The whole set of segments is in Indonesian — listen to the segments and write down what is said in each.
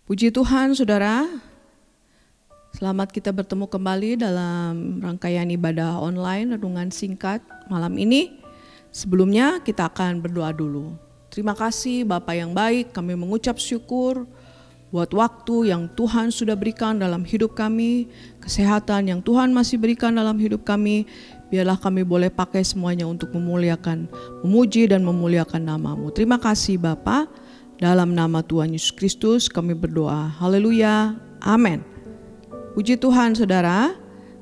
Puji Tuhan, saudara. Selamat kita bertemu kembali dalam rangkaian ibadah online renungan singkat malam ini. Sebelumnya kita akan berdoa dulu. Terima kasih Bapa yang baik, kami mengucap syukur buat waktu yang Tuhan sudah berikan dalam hidup kami, kesehatan yang Tuhan masih berikan dalam hidup kami. Biarlah kami boleh pakai semuanya untuk memuliakan, memuji dan memuliakan nama-Mu. Terima kasih Bapa. Dalam nama Tuhan Yesus Kristus kami berdoa. Haleluya. Amin. Puji Tuhan saudara.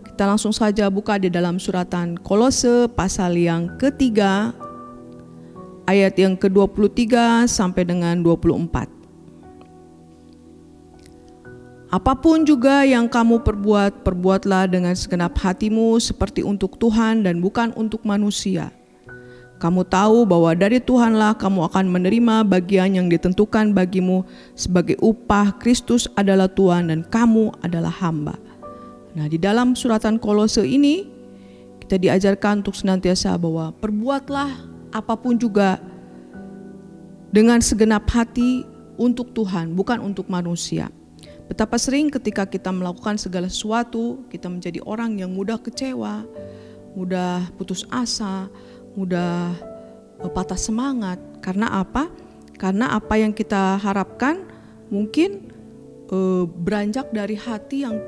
Kita langsung saja buka di dalam suratan Kolose pasal yang ketiga, ayat yang ke-23 sampai dengan 24. Apapun juga yang kamu perbuat, perbuatlah dengan segenap hatimu seperti untuk Tuhan dan bukan untuk manusia. Kamu tahu bahwa dari Tuhanlah kamu akan menerima bagian yang ditentukan bagimu sebagai upah. Kristus adalah Tuhan dan kamu adalah hamba. Nah, di dalam suratan Kolose ini kita diajarkan untuk senantiasa bahwa perbuatlah apapun juga dengan segenap hati untuk Tuhan, bukan untuk manusia. Betapa sering ketika kita melakukan segala sesuatu, kita menjadi orang yang mudah kecewa, mudah putus asa, mudah patah semangat. Karena apa? Karena apa yang kita harapkan mungkin beranjak dari hati yang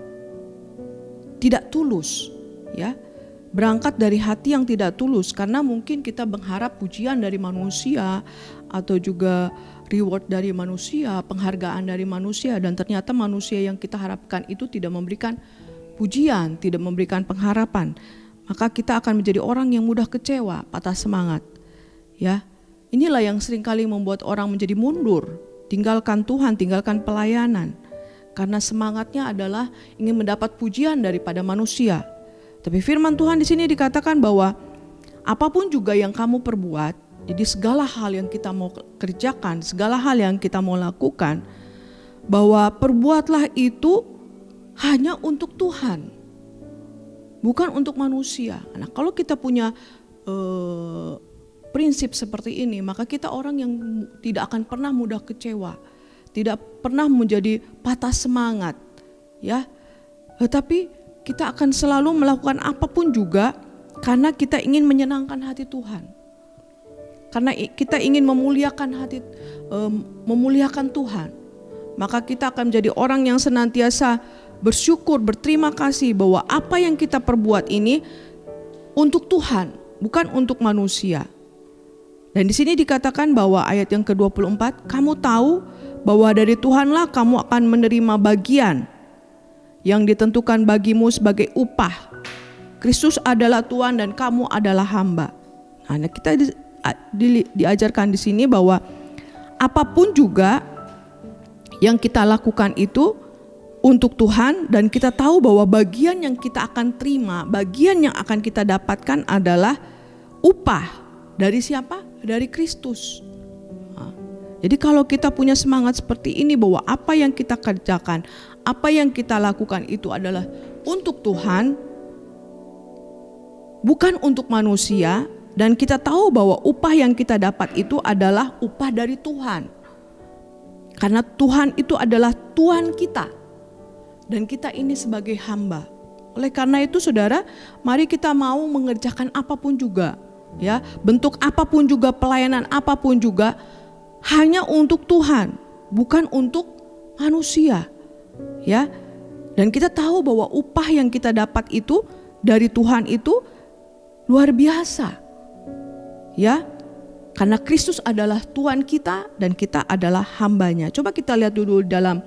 tidak tulus, ya. Berangkat dari hati yang tidak tulus, karena mungkin kita mengharap pujian dari manusia atau juga reward dari manusia, penghargaan dari manusia, dan ternyata manusia yang kita harapkan itu tidak memberikan pujian, tidak memberikan pengharapan. Maka kita akan menjadi orang yang mudah kecewa, patah semangat. Ya, inilah yang seringkali membuat orang menjadi mundur, tinggalkan Tuhan, tinggalkan pelayanan. Karena semangatnya adalah ingin mendapat pujian daripada manusia. Tapi firman Tuhan di sini dikatakan bahwa apapun juga yang kamu perbuat, jadi segala hal yang kita mau kerjakan, segala hal yang kita mau lakukan, bahwa perbuatlah itu hanya untuk Tuhan, bukan untuk manusia. Nah, kalau kita punya prinsip seperti ini, maka kita orang yang tidak akan pernah mudah kecewa, tidak pernah menjadi patah semangat, ya. Tetapi kita akan selalu melakukan apapun juga karena kita ingin menyenangkan hati Tuhan, karena kita ingin memuliakan Tuhan. Maka kita akan menjadi orang yang senantiasa bersyukur, berterima kasih bahwa apa yang kita perbuat ini untuk Tuhan, bukan untuk manusia. Dan di sini dikatakan bahwa ayat yang ke-24, kamu tahu bahwa dari Tuhanlah kamu akan menerima bagian yang ditentukan bagimu sebagai upah. Kristus adalah Tuhan dan kamu adalah hamba. Nah, kita diajarkan di sini bahwa apapun juga yang kita lakukan itu untuk Tuhan, dan kita tahu bahwa bagian yang kita akan terima, bagian yang akan kita dapatkan adalah upah dari siapa? Dari Kristus. Jadi kalau kita punya semangat seperti ini bahwa apa yang kita kerjakan, apa yang kita lakukan itu adalah untuk Tuhan, bukan untuk manusia, dan kita tahu bahwa upah yang kita dapat itu adalah upah dari Tuhan. Karena Tuhan itu adalah Tuhan kita, dan kita ini sebagai hamba. Oleh karena itu saudara, mari kita mau mengerjakan apapun juga, ya, bentuk apapun juga, pelayanan apapun juga, hanya untuk Tuhan, bukan untuk manusia, ya. Dan kita tahu bahwa upah yang kita dapat itu dari Tuhan itu luar biasa, ya. Karena Kristus adalah Tuhan kita dan kita adalah hambanya. Coba kita lihat dulu dalam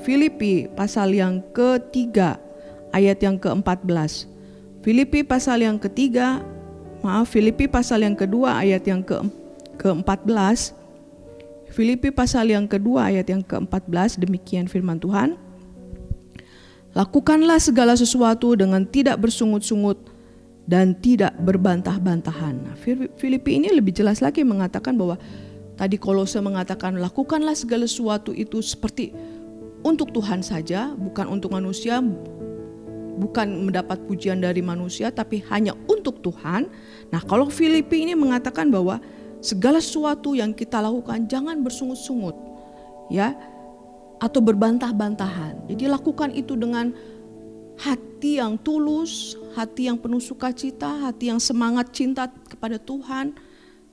Filipi pasal yang ketiga ayat yang ke-14. Filipi pasal yang ketiga, Filipi pasal yang kedua ayat yang ke-14. Filipi pasal yang kedua ayat yang ke-14, demikian firman Tuhan. Lakukanlah segala sesuatu dengan tidak bersungut-sungut dan tidak berbantah-bantahan. Nah, Filipi ini lebih jelas lagi mengatakan bahwa tadi Kolose mengatakan lakukanlah segala sesuatu itu seperti untuk Tuhan saja, bukan untuk manusia, bukan mendapat pujian dari manusia, tapi hanya untuk Tuhan. Nah, kalau Filipi ini mengatakan bahwa segala sesuatu yang kita lakukan jangan bersungut-sungut, ya, atau berbantah-bantahan. Jadi lakukan itu dengan hati yang tulus, hati yang penuh sukacita, hati yang semangat cinta kepada Tuhan,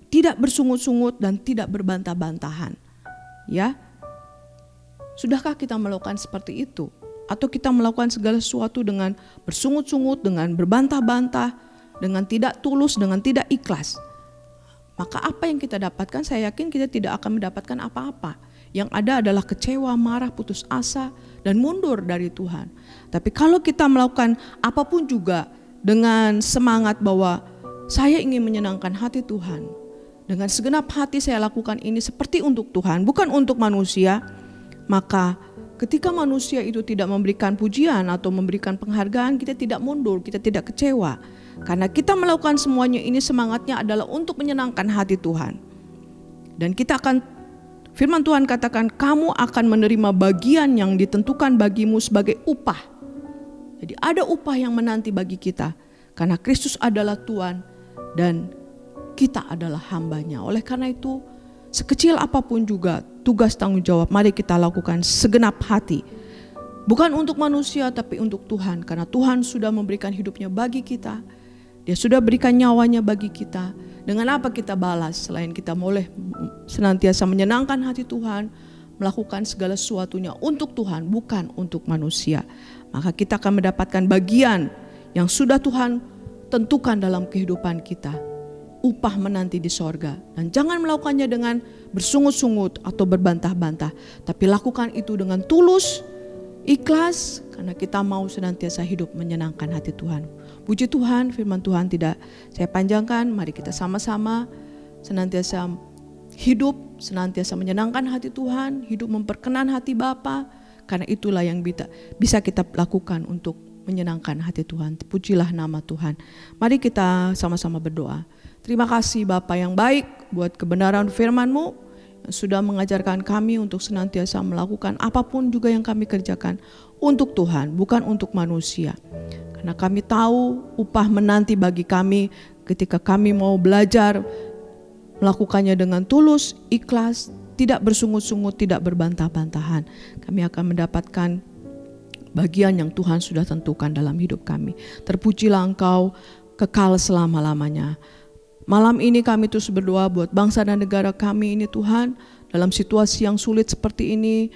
tidak bersungut-sungut dan tidak berbantah-bantahan. Ya. Sudahkah kita melakukan seperti itu? Atau kita melakukan segala sesuatu dengan bersungut-sungut, dengan berbantah-bantah, dengan tidak tulus, dengan tidak ikhlas? Maka apa yang kita dapatkan? Saya yakin kita tidak akan mendapatkan apa-apa. Yang ada adalah kecewa, marah, putus asa, dan mundur dari Tuhan. Tapi kalau kita melakukan apapun juga dengan semangat bahwa saya ingin menyenangkan hati Tuhan, dengan segenap hati saya lakukan ini seperti untuk Tuhan, bukan untuk manusia, maka ketika manusia itu tidak memberikan pujian atau memberikan penghargaan, kita tidak mundur, kita tidak kecewa. Karena kita melakukan semuanya ini semangatnya adalah untuk menyenangkan hati Tuhan. Dan kita akan, firman Tuhan katakan, kamu akan menerima bagian yang ditentukan bagimu sebagai upah. Jadi ada upah yang menanti bagi kita. Karena Kristus adalah Tuhan dan kita adalah hambanya. Oleh karena itu, sekecil apapun juga tugas tanggung jawab, mari kita lakukan segenap hati. Bukan untuk manusia tapi untuk Tuhan. Karena Tuhan sudah memberikan hidupnya bagi kita. Dia sudah berikan nyawanya bagi kita. Dengan apa kita balas selain kita boleh senantiasa menyenangkan hati Tuhan, melakukan segala sesuatunya untuk Tuhan, bukan untuk manusia. Maka kita akan mendapatkan bagian yang sudah Tuhan tentukan dalam kehidupan kita. Upah menanti di sorga. Dan jangan melakukannya dengan bersungut-sungut atau berbantah-bantah. Tapi lakukan itu dengan tulus, ikhlas, karena kita mau senantiasa hidup menyenangkan hati Tuhan. Puji Tuhan, firman Tuhan tidak saya panjangkan. Mari kita sama-sama senantiasa hidup, senantiasa menyenangkan hati Tuhan, hidup memperkenan hati Bapa. Karena itulah yang bisa kita lakukan untuk menyenangkan hati Tuhan. Pujilah nama Tuhan. Mari kita sama-sama berdoa. Terima kasih Bapa yang baik buat kebenaran firman-Mu yang sudah mengajarkan kami untuk senantiasa melakukan apapun juga yang kami kerjakan untuk Tuhan, bukan untuk manusia. Karena kami tahu upah menanti bagi kami ketika kami mau belajar melakukannya dengan tulus, ikhlas, tidak bersungut-sungut, tidak berbantah-bantahan. Kami akan mendapatkan bagian yang Tuhan sudah tentukan dalam hidup kami. Terpujilah Engkau kekal selama-lamanya. Malam ini kami terus berdoa buat bangsa dan negara kami ini Tuhan, dalam situasi yang sulit seperti ini,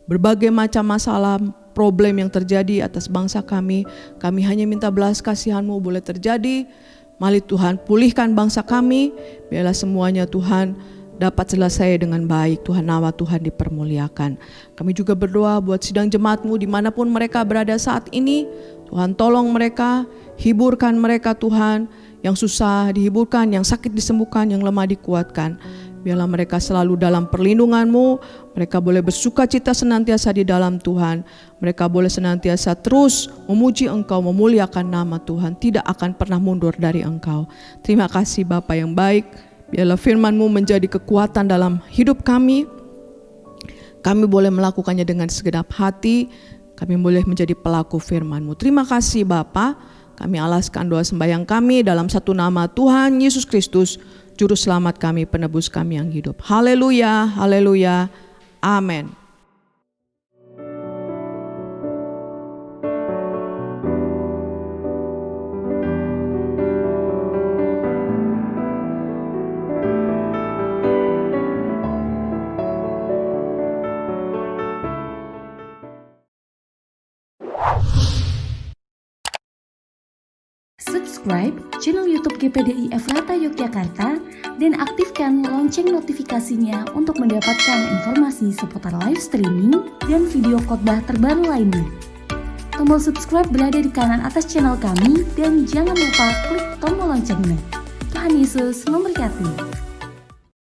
berbagai macam masalah, problem yang terjadi atas bangsa kami hanya minta belas kasihan-Mu boleh terjadi. Mari Tuhan pulihkan bangsa kami, biarlah semuanya Tuhan dapat selesai dengan baik. Tuhan, nama Tuhan dipermuliakan. Kami juga berdoa buat sidang jemaat-Mu dimanapun mereka berada saat ini. Tuhan tolong mereka, hiburkan mereka Tuhan, yang susah dihiburkan, yang sakit disembuhkan, yang lemah dikuatkan. Biarlah mereka selalu dalam perlindungan-Mu, mereka boleh bersuka cita senantiasa di dalam Tuhan. Mereka boleh senantiasa terus memuji Engkau, memuliakan nama Tuhan, tidak akan pernah mundur dari Engkau. Terima kasih Bapa yang baik, biarlah firman-Mu menjadi kekuatan dalam hidup kami. Kami boleh melakukannya dengan segenap hati, kami boleh menjadi pelaku firman-Mu. Terima kasih Bapa. Kami alaskan doa sembahyang kami dalam satu nama Tuhan Yesus Kristus, Juru Selamat kami, penebus kami yang hidup. Haleluya, haleluya, amin. Subscribe channel YouTube GPDI Efrata Yogyakarta dan aktifkan lonceng notifikasinya untuk mendapatkan informasi seputar live streaming dan video khotbah terbaru lainnya. Tombol subscribe berada di kanan atas channel kami dan jangan lupa klik tombol loncengnya. Tuhan Yesus memberkati.